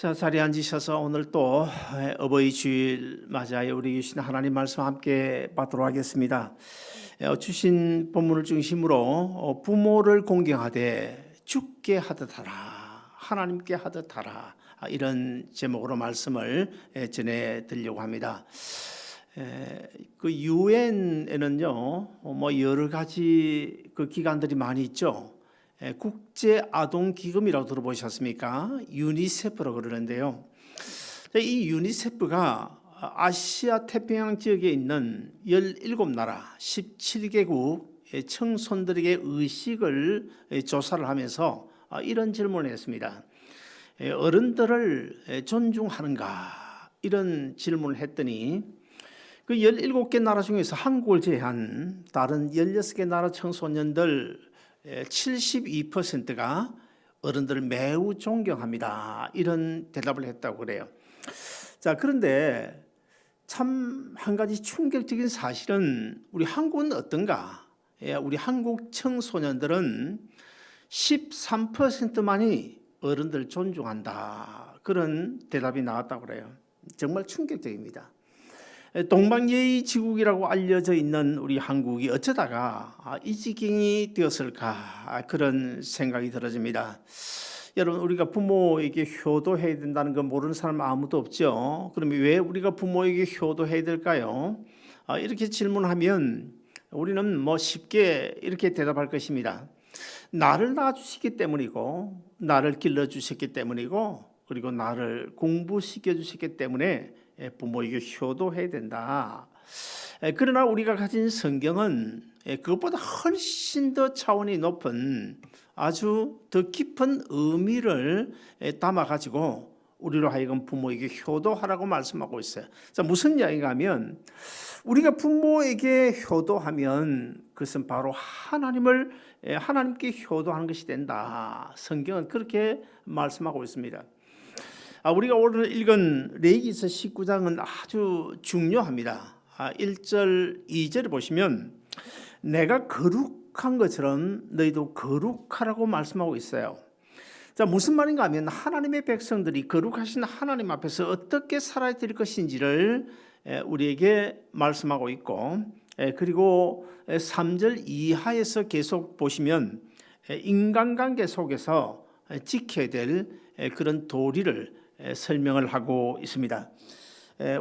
자, 자리에 앉으셔서 오늘 또 어버이 주일 맞이하여 우리 주신 하나님 말씀 함께 받도록 하겠습니다. 주신 본문을 중심으로 부모를 공경하되 주께 하듯 하라, 하나님께 하듯 하라, 이런 제목으로 말씀을 전해 드리려고 합니다. 그 유엔에는요, 뭐 여러 가지 그 기관들이 많이 있죠. 국제 아동 기금이라고 들어보셨습니까? 유니세프라고 그러는데요. 이 유니세프가 아시아 태평양 지역에 있는 17나라 17개국 청소년들에게 의식을 조사를 하면서 이런 질문을 했습니다. 어른들을 존중하는가? 이런 질문을 했더니 그 17개 나라 중에서 한국을 제외한 다른 16개 나라 청소년들 72%가 어른들을 매우 존경합니다. 이런 대답을 했다고 그래요. 자, 그런데 참 한 가지 충격적인 사실은 우리 한국은 어떤가? 우리 한국 청소년들은 13%만이 어른들 존중한다. 그런 대답이 나왔다고 그래요. 정말 충격적입니다. 동방예의 지국이라고 알려져 있는 우리 한국이 어쩌다가 이 지경이 되었을까, 그런 생각이 들어집니다. 여러분, 우리가 부모에게 효도해야 된다는 거 모르는 사람 아무도 없죠. 그러면 왜 우리가 부모에게 효도해야 될까요? 이렇게 질문하면 우리는 뭐 쉽게 이렇게 대답할 것입니다. 나를 낳아주시기 때문이고, 나를 길러주셨기 때문이고, 그리고 나를 공부시켜 주셨기 때문에 부모에게 효도해야 된다. 그러나 우리가 가진 성경은 그것보다 훨씬 더 차원이 높은 아주 더 깊은 의미를 담아가지고 우리로 하여금 부모에게 효도하라고 말씀하고 있어요. 자, 무슨 이야기가 하면 우리가 부모에게 효도하면 그것은 바로 하나님께 효도하는 것이 된다. 성경은 그렇게 말씀하고 있습니다. 우리가 오늘 읽은 레위기서 19장은 아주 중요합니다. 1절, 2절에 보시면 내가 거룩한 것처럼 너희도 거룩하라고 말씀하고 있어요. 자, 무슨 말인가 하면 하나님의 백성들이 거룩하신 하나님 앞에서 어떻게 살아야 될 것인지를 우리에게 말씀하고 있고, 그리고 3절 이하에서 계속 보시면 인간관계 속에서 지켜야 될 그런 도리를 설명을 하고 있습니다.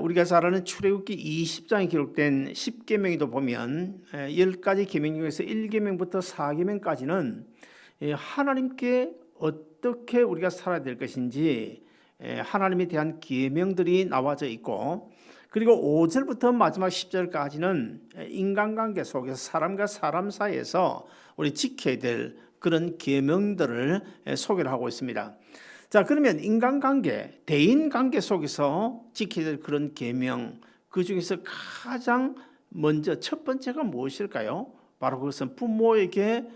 우리가 잘 아는 출애굽기 20장에 기록된 10계명에도 보면 10가지 계명 중에서 1계명부터 4계명까지는 하나님께 어떻게 우리가 살아야 될 것인지 하나님에 대한 계명들이 나와져 있고, 그리고 5절부터 마지막 10절까지는 인간관계 속에서 사람과 사람 사이에서 우리 지켜야 될 그런 계명들을 소개를 하고 있습니다. 자, 그러면 인간관계, 대인관계 속에서 지켜야 될 그런 계명, 그 중에서 가장 먼저 첫 번째가 무엇일까요? 바로 그것은 부모에게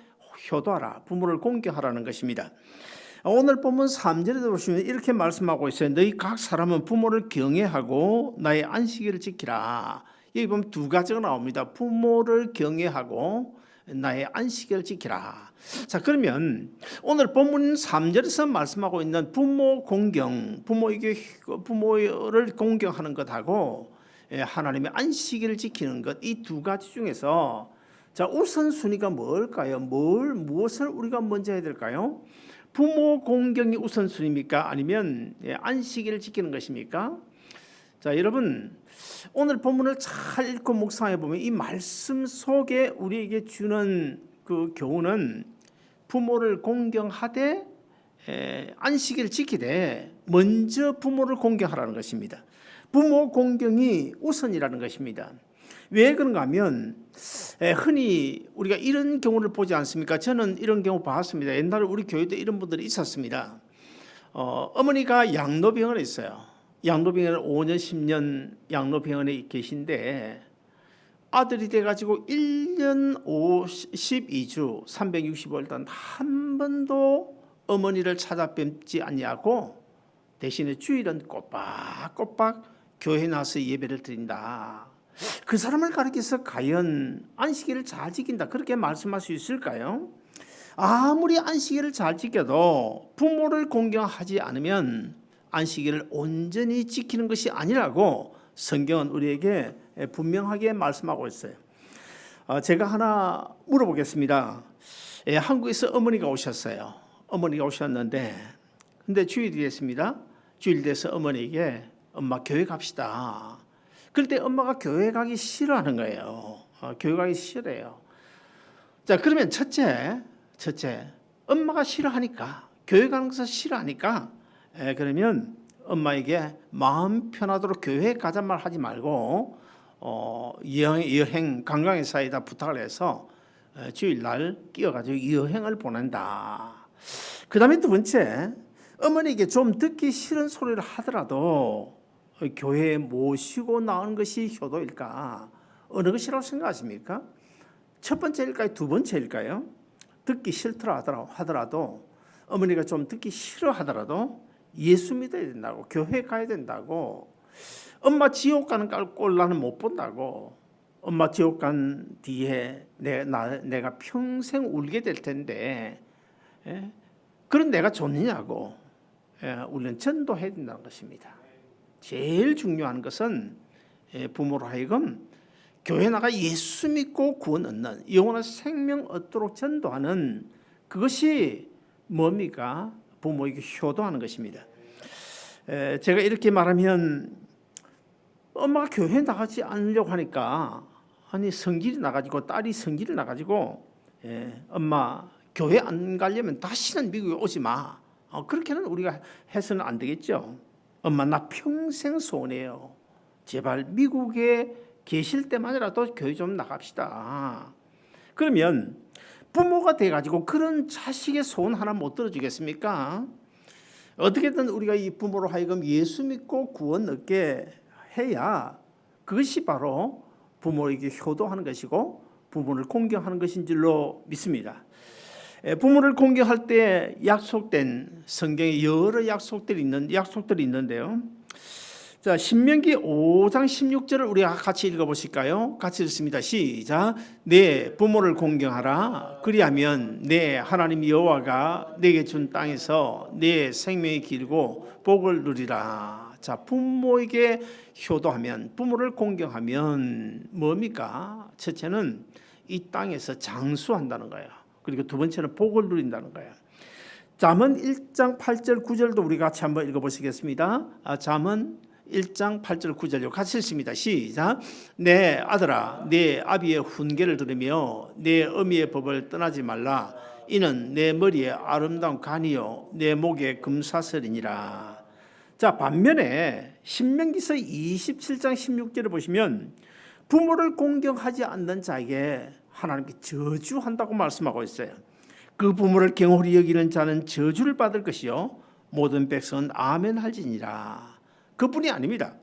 효도하라, 부모를 공경하라는 것입니다. 오늘 본문 3절에도 보시면 이렇게 말씀하고 있어요. 너희 각 사람은 부모를 경외하고 나의 안식일을 지키라. 여기 보면 두 가지가 나옵니다. 부모를 경외하고 나의 안식일을 지키라. 자, 그러면 오늘 본문 3절에서 말씀하고 있는 부모 공경, 부모를 공경하는 것하고 하나님의 안식일을 지키는 것, 이 두 가지 중에서 자, 우선순위가 뭘까요? 무엇을 우리가 먼저 해야 될까요? 부모 공경이 우선순위입니까? 아니면 안식일을 지키는 것입니까? 자, 여러분, 오늘 본문을 잘 읽고 묵상해 보면 이 말씀 속에 우리에게 주는 그 교훈은 부모를 공경하되 안식일을 지키되 먼저 부모를 공경하라는 것입니다. 부모 공경이 우선이라는 것입니다. 왜 그런가 하면 흔히 우리가 이런 경우를 보지 않습니까? 저는 이런 경우 봤습니다. 옛날에 우리 교회도 이런 분들이 있었습니다. 어머니가 양로병원에 있어요. 양로병원에 5년 10년 양로병원에 계신데 아들이 돼가지고 1년 52주 365일 동안 한 번도 어머니를 찾아뵙지 않냐고 대신에 주일은 꼬박꼬박 교회에 나와서 예배를 드린다. 그 사람을 가리켜서 과연 안식일을 잘 지킨다, 그렇게 말씀할 수 있을까요? 아무리 안식일을 잘 지켜도 부모를 공경하지 않으면 안식일을 온전히 지키는 것이 아니라고 성경은 우리에게 분명하게 말씀하고 있어요. 제가 하나 물어보겠습니다. 한국에서 어머니가 오셨어요. 어머니가 오셨는데 근데 주일이 됐습니다. 주일 돼서 어머니에게 엄마 교회 갑시다. 그럴 때 엄마가 교회 가기 싫어하는 거예요. 교회 가기 싫어요. 자, 그러면 첫째 엄마가 싫어하니까 교회 가는 것을 싫어하니까 그러면 엄마에게 마음 편하도록 교회 가자 말 하지 말고 여행 관광회사에다 부탁을 해서 주일날 끼어가지고 여행을 보낸다. 그 다음에 두 번째, 어머니에게 좀 듣기 싫은 소리를 하더라도 교회에 모시고 나오는 것이 효도일까? 어느 것이라고 생각하십니까? 첫 번째일까요? 두 번째일까요? 듣기 싫더라 하더라도 어머니가 좀 듣기 싫어하더라도 예수 믿어야 된다고, 교회 가야 된다고, 엄마 지옥 가는 꼴 나는 못 본다고, 엄마 지옥 간 뒤에 내가 평생 울게 될 텐데 그런 내가 좋느냐고 우리는 전도해야 된다는 것입니다. 제일 중요한 것은 부모로 하여금 교회 나가 예수 믿고 구원 얻는 영원한 생명 얻도록 전도하는 그것이 뭡니까? 부모에게 효도하는 것입니다. 제가 이렇게 말하면 엄마가 교회 나가지 않으려고 하니까 아니 성질이 나가지고 딸이 성질이 나가지고 엄마 교회 안 가려면 다시는 미국에 오지 마. 그렇게는 우리가 해서는 안 되겠죠. 엄마 나 평생 소원해요. 제발 미국에 계실 때만이라도 교회 좀 나갑시다. 그러면 부모가 돼가지고 그런 자식의 소원 하나 못 들어주겠습니까? 어떻게든 우리가 이 부모로 하여금 예수 믿고 구원 얻게 해야 그것이 바로 부모에게 효도하는 것이고 부모를 공경하는 것인 줄로 믿습니다. 부모를 공경할 때 약속된 성경에 여러 약속들이 있는데요. 자, 신명기 5장 16절을 우리가 같이 읽어보실까요? 같이 읽습니다. 시작. 내 부모를 공경하라. 그리하면 내 하나님 여호와가 내게 준 땅에서 내 생명이 길고 복을 누리라. 자, 부모에게 효도하면, 부모를 공경하면 뭡니까? 첫째는 이 땅에서 장수한다는 거예요. 그리고 두 번째는 복을 누린다는 거예요. 잠언 1장 8절 9절도 우리 같이 한번 읽어보시겠습니다. 잠언 1장 8절 9절요. 같이 읽습니다. 시작. 내 아들아 내 아비의 훈계를 들으며 내 어미의 법을 떠나지 말라. 이는 내 머리에 아름다운 간이요 내 목에 금사슬이니라. 자, 반면에 신명기서 27장 16절을 보시면 부모를 공경하지 않는 자에게 하나님께 저주한다고 말씀하고 있어요. 그 부모를 경홀히 여기는 자는 저주를 받을 것이요 모든 백성은 아멘 할지니라. 그뿐이 아닙니다.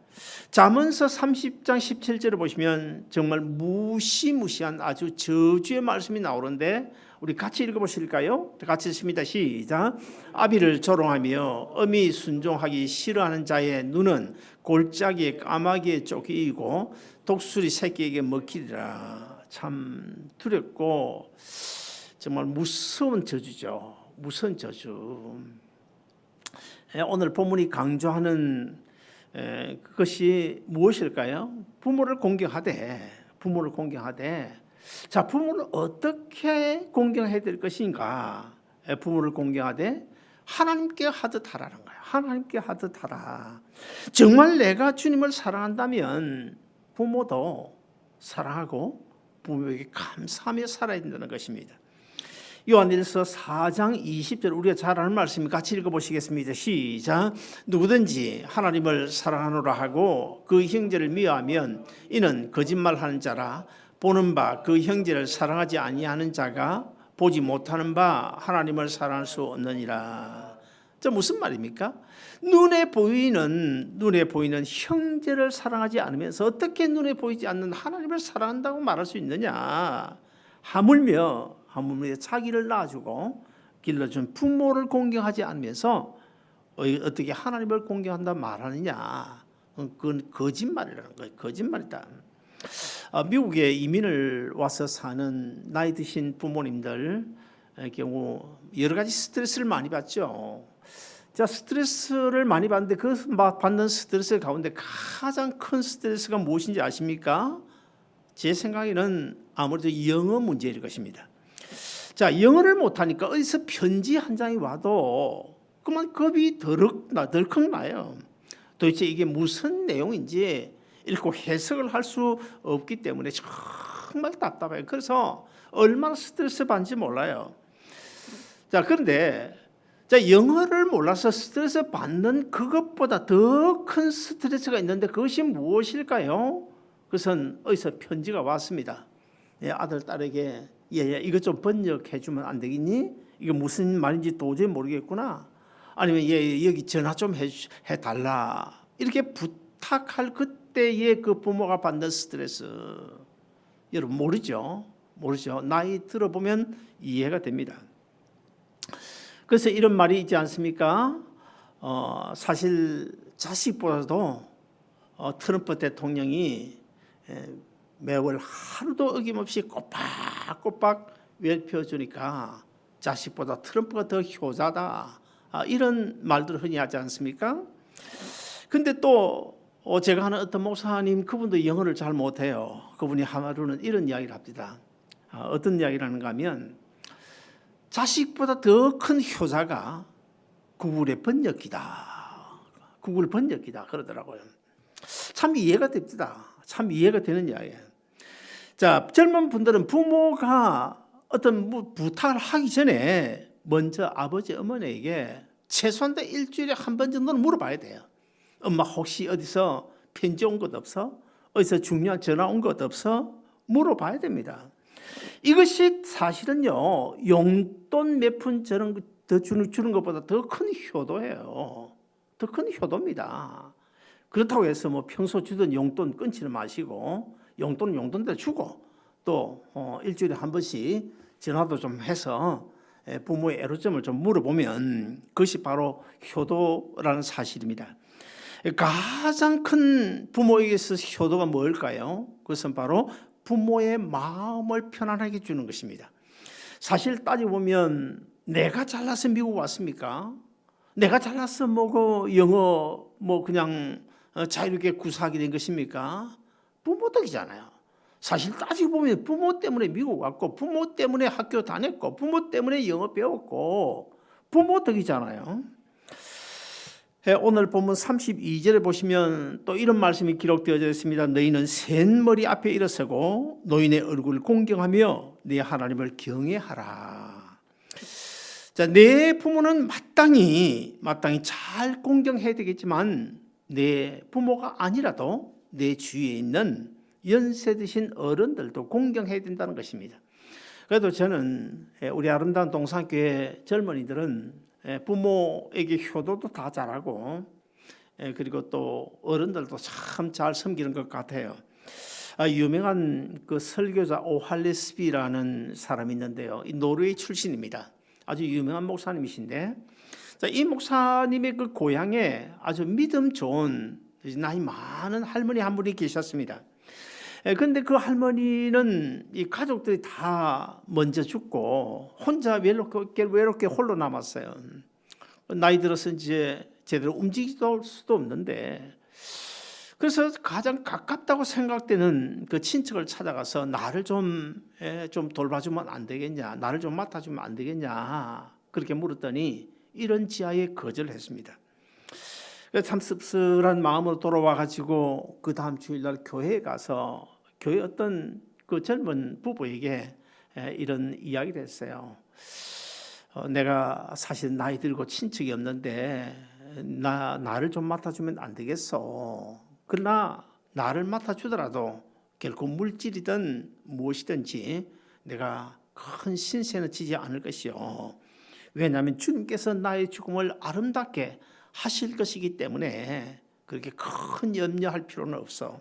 잠언서 30장 17절을 보시면 정말 무시무시한 아주 저주의 말씀이 나오는데 우리 같이 읽어보실까요? 같이 읽습니다. 시작. 아비를 조롱하며 어미 순종하기 싫어하는 자의 눈은 골짜기에 까마귀에 쫓기고 독수리 새끼에게 먹히리라. 참 두렵고 정말 무서운 저주죠. 무서운 저주. 오늘 본문이 강조하는 그것이 무엇일까요? 부모를 공경하되 자, 부모를 어떻게 공경해야 될 것인가? 부모를 공경하되 하나님께 하듯 하라는 거예요. 하나님께 하듯 하라. 정말 내가 주님을 사랑한다면 부모도 사랑하고 부모에게 감사하며 살아야 된다는 것입니다. 요한일서 4장 20절 우리가 잘 아는 말씀 같이 읽어보시겠습니다. 시작. 누구든지 하나님을 사랑하노라 하고 그 형제를 미워하면 이는 거짓말하는 자라. 보는 바 그 형제를 사랑하지 아니하는 자가 보지 못하는 바 하나님을 사랑할 수 없느니라. 저 무슨 말입니까? 눈에 보이는 형제를 사랑하지 않으면서 어떻게 눈에 보이지 않는 하나님을 사랑한다고 말할 수 있느냐? 하물며 자기를 낳아주고 길러준 부모를 공경하지 않으면서 어떻게 하나님을 공경한다 말하느냐? 그건 거짓말이라는 거예요. 거짓말이다. 미국에 이민을 와서 사는 나이 드신 부모님들 경우 여러 가지 스트레스를 많이 받죠. 자, 스트레스를 많이 받는데 그 받는 스트레스 가운데 가장 큰 스트레스가 무엇인지 아십니까? 제 생각에는 아무래도 영어 문제일 것입니다. 자, 영어를 못하니까 어디서 편지 한 장이 와도 그만 겁이 덜컥 나요. 도대체 이게 무슨 내용인지 읽고 해석을 할 수 없기 때문에 정말 답답해요. 그래서 얼마나 스트레스 받는지 몰라요. 자, 그런데 영어를 몰라서 스트레스 받는 그것보다 더 큰 스트레스가 있는데 그것이 무엇일까요? 그것은 어디서 편지가 왔습니다. 아들, 딸에게 이것 좀 번역해 주면 안 되겠니? 이게 무슨 말인지 도저히 모르겠구나. 아니면 여기 전화 좀 해달라. 이렇게 부탁할 그때의 그 부모가 받는 스트레스. 여러분 모르죠? 나이 들어보면 이해가 됩니다. 그래서 이런 말이 있지 않습니까? 사실 자식보다도 트럼프 대통령이 매월 하루도 어김없이 꼬박꼬박 외펴주니까 자식보다 트럼프가 더 효자다. 이런 말들을 흔히 하지 않습니까? 근데 또 제가 아는 어떤 목사님, 그분도 영어를 잘 못해요. 그분이 하루는 이런 이야기를 합니다. 어떤 이야기를 하는가 하면 자식보다 더 큰 효자가 구글의 번역기다. 구글 번역기다 그러더라고요. 참 이해가 됩니다. 참 이해가 되는 이야기예요. 자, 젊은 분들은 부모가 어떤 부탁을 하기 전에 먼저 아버지, 어머니에게 최소한 일주일에 한 번 정도는 물어봐야 돼요. 엄마 혹시 어디서 편지 온 것 없어? 어디서 중요한 전화 온 것 없어? 물어봐야 됩니다. 이것이 사실은요, 용돈 몇 푼 더 주는 것보다 더 큰 효도예요. 더 큰 효도입니다. 그렇다고 해서 평소 주던 용돈 끊지는 마시고 용돈대로 주고 또 일주일에 한 번씩 전화도 좀 해서 부모의 애로점을 좀 물어보면 그것이 바로 효도라는 사실입니다. 가장 큰 부모에게서 효도가 뭘까요? 그것은 바로 부모의 마음을 편안하게 주는 것입니다. 사실 따지고 보면 내가 잘나서 미국 왔습니까? 내가 잘나서 영어 그냥 자유롭게 구사하게 된 것입니까? 부모 덕이잖아요. 사실 따지고 보면 부모 때문에 미국 왔고 부모 때문에 학교 다녔고 부모 때문에 영어 배웠고 부모 덕이잖아요. 오늘 본문 32절에 보시면 또 이런 말씀이 기록되어져 있습니다. 너희는 센 머리 앞에 일어서고 노인의 얼굴을 공경하며 네 하나님을 경외하라. 자, 내 부모는 마땅히 잘 공경해야 되겠지만 내 부모가 아니라도 내 주위에 있는 연세 드신 어른들도 공경해야 된다는 것입니다. 그래도 저는 우리 아름다운 동산교회 젊은이들은 부모에게 효도도 다 잘하고 그리고 또 어른들도 참 잘 섬기는 것 같아요. 유명한 그 설교자 오할레스비라는 사람이 있는데요. 이 노르웨이 출신입니다. 아주 유명한 목사님이신데, 이 목사님의 그 고향에 아주 믿음 좋은 나이 많은 할머니 한 분이 계셨습니다. 그런데 그 할머니는 이 가족들이 다 먼저 죽고 혼자 외롭게 홀로 남았어요. 나이 들어서 이제 제대로 움직일 수도 없는데, 그래서 가장 가깝다고 생각되는 그 친척을 찾아가서 나를 좀 돌봐주면 안 되겠냐, 나를 좀 맡아주면 안 되겠냐 그렇게 물었더니 이런 지하에 거절했습니다. 참 씁쓸한 마음으로 돌아와 가지고 그 다음 주일날 교회에 가서 교회 어떤 그 젊은 부부에게 이런 이야기를 했어요. 내가 사실 나이 들고 친척이 없는데 나를 좀 맡아주면 안 되겠어. 그러나 나를 맡아주더라도 결코 물질이든 무엇이든지 내가 큰 신세는 지지 않을 것이요. 왜냐하면 주님께서 나의 죽음을 아름답게 하실 것이기 때문에 그렇게 큰 염려할 필요는 없어.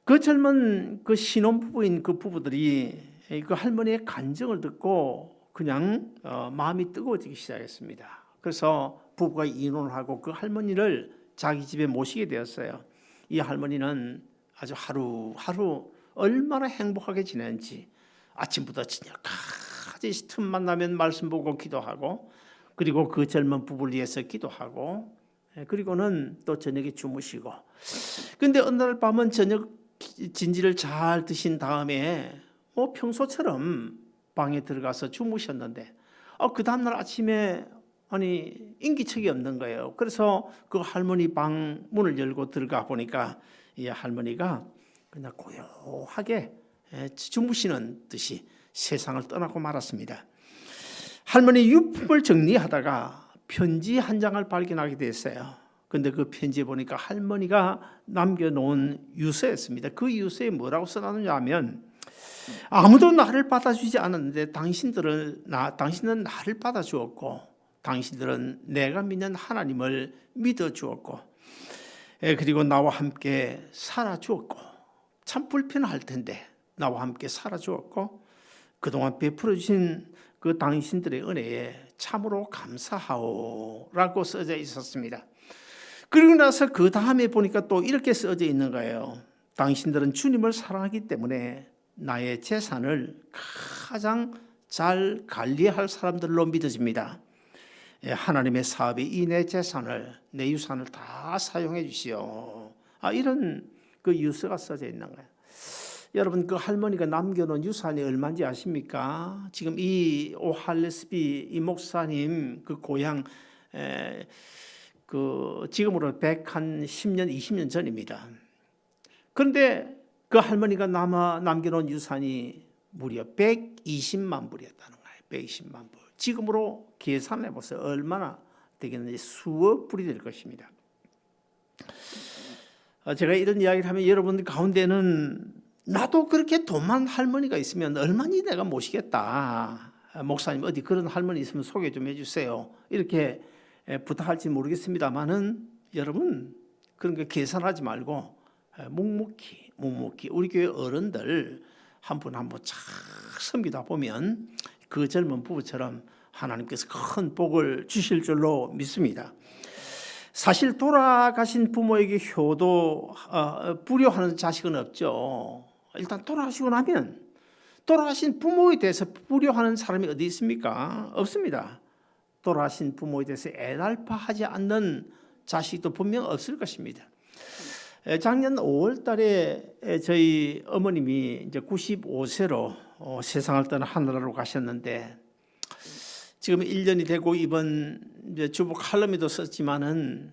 그 젊은 그 신혼부부인 그 부부들이 그 할머니의 간증을 듣고 그냥 마음이 뜨거워지기 시작했습니다. 그래서 부부가 이혼을 하고 그 할머니를 자기 집에 모시게 되었어요. 이 할머니는 아주 하루하루 얼마나 행복하게 지냈는지 아침부터 저녁까지 틈만 나면 말씀 보고 기도하고 그리고 그 젊은 부부를 위해서 기도하고 그리고는 또 저녁에 주무시고 근데 어느 날 밤은 저녁 진지를 잘 드신 다음에 뭐 평소처럼 방에 들어가서 주무셨는데 그 다음날 아침에 아니 인기척이 없는 거예요. 그래서 그 할머니 방 문을 열고 들어가 보니까 이 할머니가 그냥 고요하게 주무시는 듯이 세상을 떠나고 말았습니다. 할머니 유품을 정리하다가 편지 한 장을 발견하게 됐어요. 근데 그 편지에 보니까 할머니가 남겨놓은 유서였습니다. 그 유서에 뭐라고 써놨느냐 하면 아무도 나를 받아주지 않았는데 당신은 나를 받아주었고 당신들은 내가 믿는 하나님을 믿어주었고 그리고 나와 함께 살아주었고 참 불편할 텐데 나와 함께 살아주었고 그동안 베풀어주신 그 당신들의 은혜에 참으로 감사하오라고 써져 있었습니다. 그리고 나서 그 다음에 보니까 또 이렇게 써져 있는 거예요. 당신들은 주님을 사랑하기 때문에 나의 재산을 가장 잘 관리할 사람들로 믿어집니다. 하나님의 사업에 이 내 재산을 내 유산을 다 사용해 주시오. 이런 그 유서가 써져 있는 거예요. 여러분 그 할머니가 남겨놓은 유산이 얼마인지 아십니까? 지금 이 오할레스비 이 목사님 그 고향 그 지금으로 110년 20년 전입니다. 그런데 그 할머니가 남겨놓은 유산이 무려 120만 불이었다는 거예요. 120만 불. 지금으로 계산해 보세요. 얼마나 되겠는지 수억 불이 될 것입니다. 제가 이런 이야기를 하면 여러분 가운데는 나도 그렇게 돈 많은 할머니가 있으면 얼마니 내가 모시겠다. 목사님 어디 그런 할머니 있으면 소개 좀 해주세요. 이렇게 부탁할지 모르겠습니다만은 여러분 그런 거 계산하지 말고 묵묵히 우리 교회 어른들 한 분 한 분 잘 섬기다 보면 그 젊은 부부처럼 하나님께서 큰 복을 주실 줄로 믿습니다. 사실 돌아가신 부모에게 효도 불효하는 자식은 없죠. 일단 돌아가시고 나면 돌아가신 부모에 대해서 불효하는 사람이 어디 있습니까? 없습니다. 돌아가신 부모에 대해서 애달파하지 않는 자식도 분명 없을 것입니다. 작년 5월 달에 저희 어머님이 이제 95세로 세상을 떠나 하늘나라로 가셨는데 지금 1년이 되고 이번 이제 주보 칼럼에도 썼지만은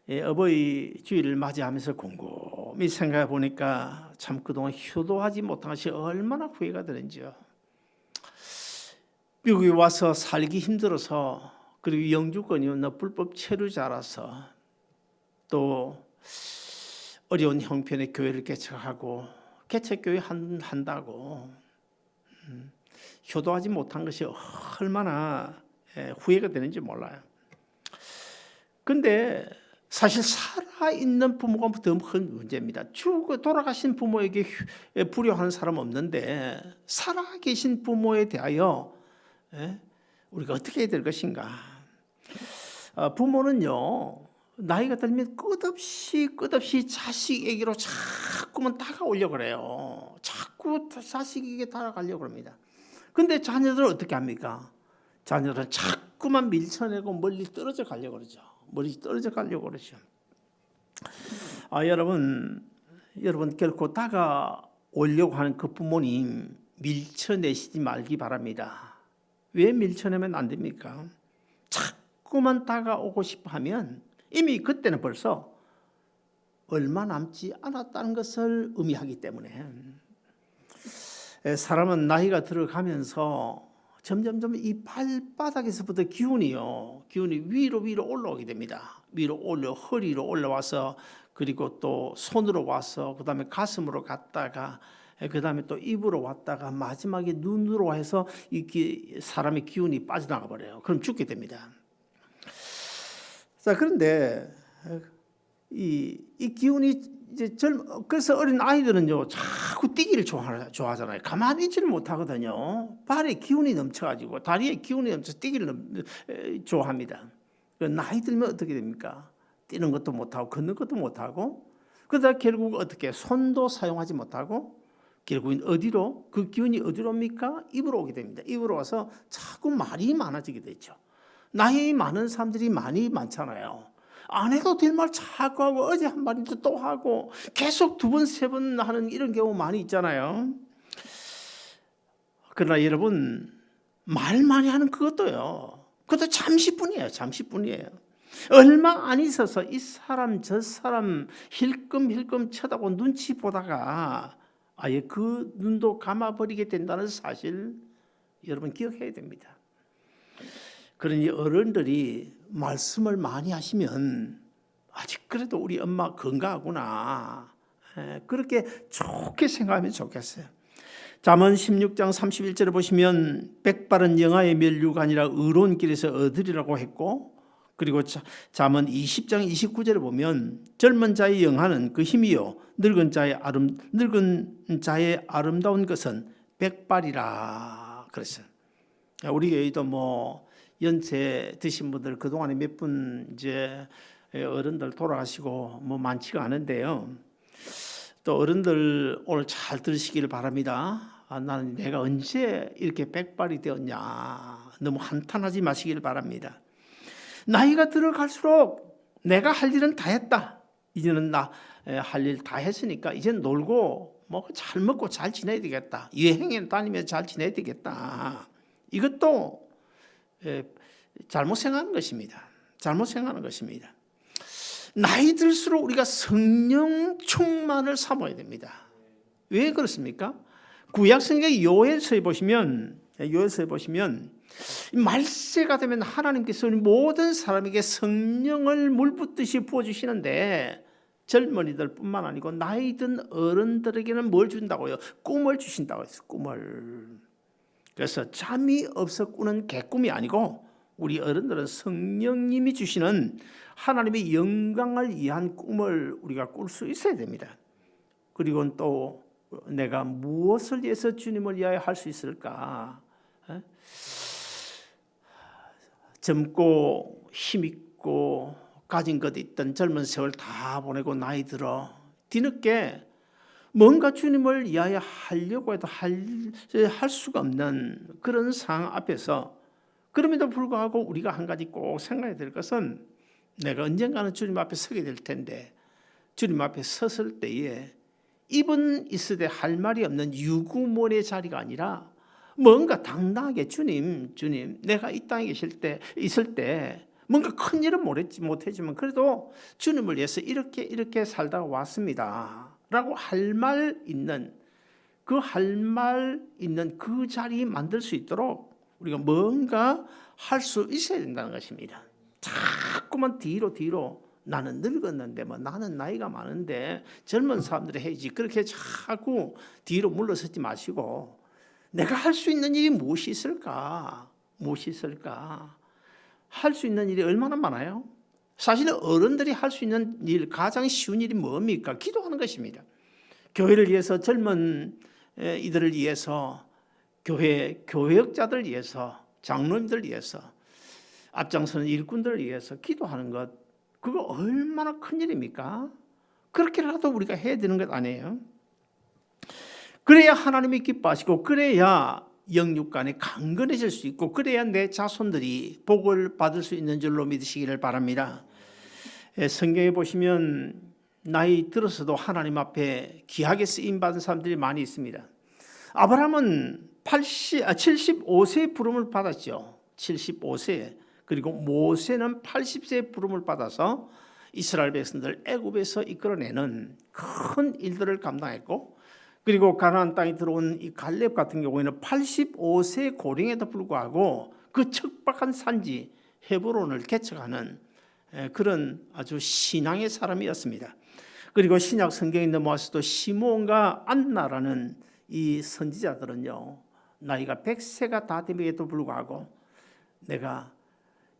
어버이 주일을 맞이하면서 곰곰이 생각해 보니까 참 그동안 효도하지 못한 것이 얼마나 후회가 되는지요. 미국에 와서 살기 힘들어서 그리고 영주권이나 불법 체류자라서 또 어려운 형편의 교회를 개척하고 개척교회 한다고 효도하지 못한 것이 얼마나 후회가 되는지 몰라요. 근데 사실 살아있는 부모가 더 큰 문제입니다. 돌아가신 부모에게 불효하는 사람 없는데 살아계신 부모에 대하여 우리가 어떻게 해야 될 것인가. 부모는요 나이가 들면 끝없이 자식 얘기로 자꾸만 다가오려고 그래요. 자꾸 자식에게 다가가려고 합니다. 근데 자녀들은 어떻게 합니까? 자녀들은 자꾸만 밀쳐내고 멀리 떨어져 가려고 그러죠. 여러분 결코 다가오려고 하는 그 부모님 밀쳐내시지 말기 바랍니다. 왜 밀쳐내면 안 됩니까? 자꾸만 다가오고 싶어 하면 이미 그때는 벌써 얼마 남지 않았다는 것을 의미하기 때문에 사람은 나이가 들어가면서 점점점 이 발바닥에서부터 기운이 위로 올라오게 됩니다. 위로 올려 허리로 올라와서 그리고 또 손으로 와서 그다음에 가슴으로 갔다가 그다음에 또 입으로 왔다가 마지막에 눈으로 해서 사람의 기운이 빠져나가 버려요. 그럼 죽게 됩니다. 자, 그런데 이 기운이 이제 그래서 어린 아이들은요 자꾸 뛰기를 좋아하잖아요. 가만히 있지를 못하거든요. 발에 기운이 넘쳐가지고 다리에 기운이 넘쳐 뛰기를 좋아합니다. 나이 들면 어떻게 됩니까? 뛰는 것도 못하고 걷는 것도 못하고 그러다 결국 어떻게 손도 사용하지 못하고 결국은 그 기운이 어디로 옵니까? 입으로 오게 됩니다. 입으로 와서 자꾸 말이 많아지게 되죠. 나이 많은 사람들이 많잖아요. 안 해도 될 말 자꾸 하고 어제 한 말인데 또 하고 계속 두 번, 세 번 하는 이런 경우 많이 있잖아요. 그러나 여러분, 말 많이 하는 그것도 잠시뿐이에요. 잠시뿐이에요. 얼마 안 있어서 이 사람 저 사람 힐끔힐끔 쳐다보고 눈치 보다가 아예 그 눈도 감아버리게 된다는 사실 여러분 기억해야 됩니다. 그러니 어른들이 말씀을 많이 하시면 아직 그래도 우리 엄마 건강하구나, 그렇게 좋게 생각하면 좋겠어요. 잠언 16장 31절에 보시면 백발은 영아의 면류가 아니라 의로운 길에서 얻으리라고 했고, 그리고 잠언 20장 29절에 보면 젊은 자의 영화는 그 힘이요 늙은 자의 아름다운 것은 백발이라 그랬어요. 우리 교회도 뭐 연세 드신 분들 그동안에 몇 분 이제 어른들 돌아가시고 뭐 많지가 않은데요. 또 어른들 오늘 잘 들으시길 바랍니다. 나는 내가 언제 이렇게 백발이 되었냐, 너무 한탄하지 마시길 바랍니다. 나이가 들어갈수록 내가 할 일은 다 했다. 이제는 나 할 일 다 했으니까 이제는 놀고 뭐 잘 먹고 잘 지내야 되겠다. 여행에 다니며 잘 지내야 되겠다. 이것도 잘못 생각하는 것입니다. 잘못 생각하는 것입니다. 나이 들수록 우리가 성령 충만을 삼아야 됩니다. 왜 그렇습니까? 구약성경 요엘서에 보시면 말세가 되면 하나님께서 모든 사람에게 성령을 물붓듯이 부어주시는데 젊은이들 뿐만 아니고 나이 든 어른들에게는 뭘 준다고요? 꿈을 주신다고 했어요. 꿈을. 그래서 잠이 없어 꾸는 개꿈이 아니고 우리 어른들은 성령님이 주시는 하나님의 영광을 위한 꿈을 우리가 꿀 수 있어야 됩니다. 그리고 또 내가 무엇을 위해서 주님을 위하여 할 수 있을까? 젊고 힘있고 가진 것 있던 젊은 세월 다 보내고 나이 들어 뒤늦게 뭔가 주님을 위하여 하려고 해도 할 수가 없는 그런 상황 앞에서, 그럼에도 불구하고 우리가 한 가지 꼭 생각해야 될 것은 내가 언젠가는 주님 앞에 서게 될 텐데 주님 앞에 섰을 때에 입은 있으되 할 말이 없는 유구몬의 자리가 아니라 뭔가 당당하게 주님 내가 이 땅에 있을 때 뭔가 큰 일은 못했지만 그래도 주님을 위해서 이렇게 살다가 왔습니다 라고 할 말 있는 그 자리 만들 수 있도록 우리가 뭔가 할 수 있어야 된다는 것입니다. 자꾸만 뒤로 나는 늙었는데 뭐 나는 나이가 많은데 젊은 사람들이 해야지, 그렇게 자꾸 뒤로 물러서지 마시고 내가 할 수 있는 일이 무엇이 있을까? 할 수 있는 일이 얼마나 많아요? 사실은 어른들이 할 수 있는 일, 가장 쉬운 일이 뭡니까? 기도하는 것입니다. 교회를 위해서, 젊은 이들을 위해서, 교역자들 위해서, 장로님들 위해서, 앞장서는 일꾼들을 위해서 기도하는 것, 그거 얼마나 큰 일입니까? 그렇게라도 우리가 해야 되는 것 아니에요? 그래야 하나님이 기뻐하시고, 그래야 영육간에 강건해질 수 있고, 그래야 내 자손들이 복을 받을 수 있는 줄로 믿으시기를 바랍니다. 성경에 보시면 나이 들어서도 하나님 앞에 귀하게 쓰임받은 사람들이 많이 있습니다. 아브라함은 75세의 부름을 받았죠. 75세. 그리고 모세는 80세의 부름을 받아서 이스라엘 백성들 애굽에서 이끌어내는 큰 일들을 감당했고, 그리고 가나안 땅에 들어온 이 갈렙 같은 경우에는 85세 고령에도 불구하고 그 척박한 산지 헤브론을 개척하는 그런 아주 신앙의 사람이었습니다. 그리고 신약 성경에 넘어와서도 시므온과 안나라는 이 선지자들은요, 나이가 100세가 다 됨에도 불구하고 내가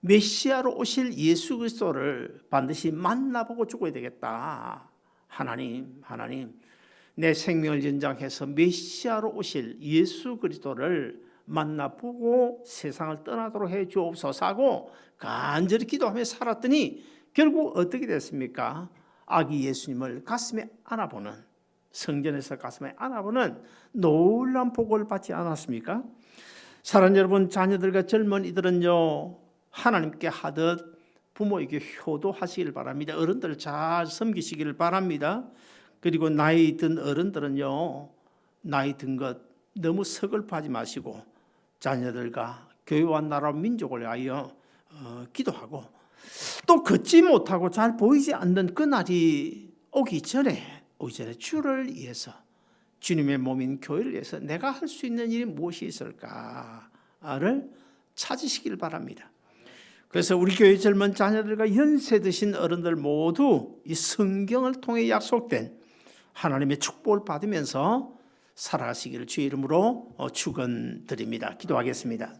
메시아로 오실 예수 그리스도를 반드시 만나보고 죽어야 되겠다. 하나님, 내 생명을 연장해서 메시아로 오실 예수 그리스도를 만나보고 세상을 떠나도록 해 주옵소서 하고 간절히 기도하며 살았더니 결국 어떻게 됐습니까? 아기 예수님을 가슴에 안아보는, 성전에서 가슴에 안아보는 놀라운 복을 받지 않았습니까? 사랑하는 여러분, 자녀들과 젊은이들은요, 하나님께 하듯 부모에게 효도하시길 바랍니다. 어른들 잘 섬기시기를 바랍니다. 그리고 나이 든 어른들은요, 나이 든 것 너무 서글퍼하지 마시고 자녀들과 교회와 나라 민족을 위하여 기도하고, 또 걷지 못하고 잘 보이지 않는 그날이 오기 전에 주를 위해서, 주님의 몸인 교회를 위해서 내가 할 수 있는 일이 무엇이 있을까를 찾으시길 바랍니다. 그래서 우리 교회 젊은 자녀들과 연세 드신 어른들 모두 이 성경을 통해 약속된 하나님의 축복을 받으면서 살아가시기를 주의 이름으로 축원드립니다. 기도하겠습니다.